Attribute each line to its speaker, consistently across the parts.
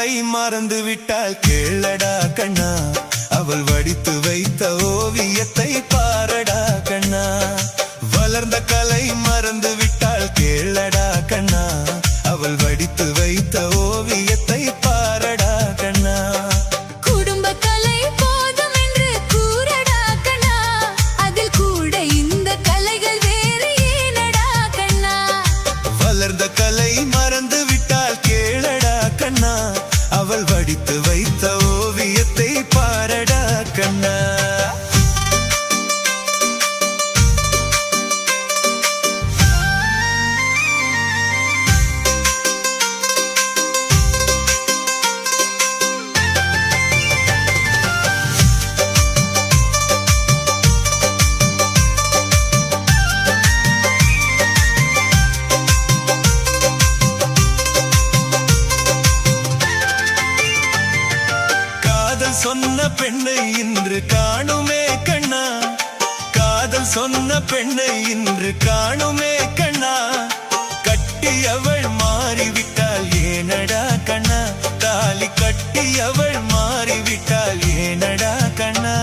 Speaker 1: கலை மறந்து விட்டால் கேளடா கண்ணா, அவள் வடித்து வைத்த ஓவியத்தை பாரடா கண்ணா. வளர்ந்த கலை மறந்து விட்டால் கேளடா கண்ணா, அவள் வடித்து வைத்த ஓவியத்தை பாரடா கண்ணா.
Speaker 2: குடும்ப கலை போதும் என்று கூறடா கண்ணா, அதில் கூட இந்த கலைகள் வேறு ஏனடா கண்ணா.
Speaker 1: வளர்ந்த கலை மறந்து விட்டால் கேளடா கண்ணா, அவள் வடித்து வைத்த ஓவியத்தை பாரடா கண்ணா. சொன்ன பெண்ணை இன்று காணுமே கண்ணா, காதல் சொன்ன பெண்ணை இன்று காணுமே கண்ணா. கட்டியவள் மாறிவிட்டால் ஏனடா கண்ணா, தாலி கட்டியவள் மாறிவிட்டால் ஏனடா கண்ணா.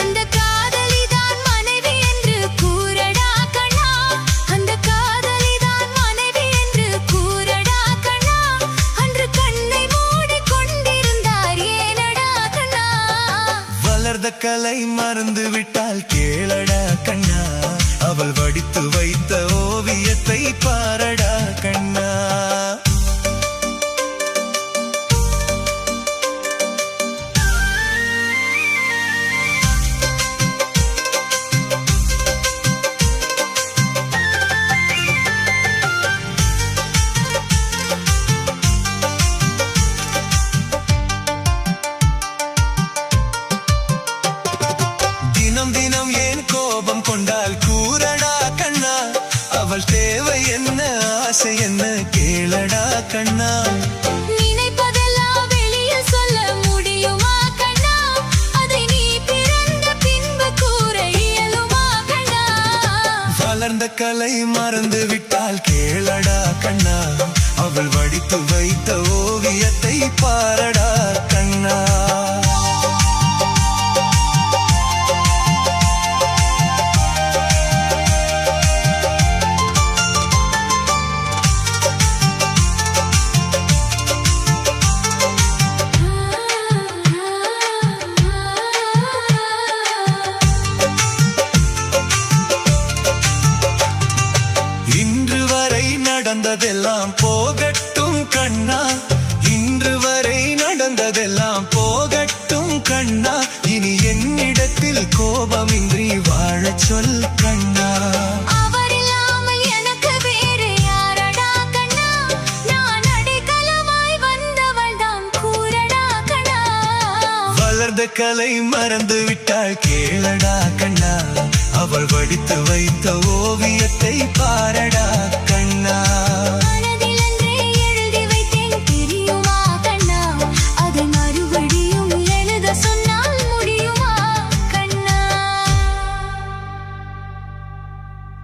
Speaker 2: அந்த காதலிதான் மனைவி என்று கூறடா கண்ணா, அந்த காதலிதான் மனைவி என்று கூறடா கண்ணா. அன்று கண்ணை மூடி கொண்டிருந்தார் ஏனடா கண்ணா.
Speaker 1: வளர்ந்த கலை மறந்து விட்டால் கேளடா கண்ணா, அவள் வடித்து வைத்த ஓவியத்தை பாரடா கண்ணா. தினம் தினம் ஏன் கோபம் கொண்டால் கூறடா கண்ணா, அவள் தேவை என்ன ஆசை என்ன கேளடா கண்ணா.
Speaker 2: நினைப்பதெல்லாம் வெளியில் சொல்ல முடியுமா கண்ணா, அதை நீ பிறந்த பின்பு கூற இயலுமா கண்ணா.
Speaker 1: வளர்ந்த கலை மறந்து விட்டால் கேளடா கண்ணா, அவள் வடித்து வைத்த ஓவியத்தை பாரடா கண்ணா. இன்று வரை நடந்ததெல்லாம் போகட்டும் கண்ணா, இன்று வரை நடந்ததெல்லாம் போகட்டும் கண்ணா. இனி என்னிடத்தில் கோபமின்றி வாழச் சொல் கண்ணா.
Speaker 2: அவர் இல்லாமல் எனக்கு வேறு யாரடா கண்ணா, நான் அடைக்கலமாய் வந்தவள் தான் கூறடா கண்ணா.
Speaker 1: வளர்ந்த கலை மறந்து விட்டால் கேளடா கண்ணா, அவள் வடித்து வைத்த ஓவியத்தை பாரடா கண்ணா.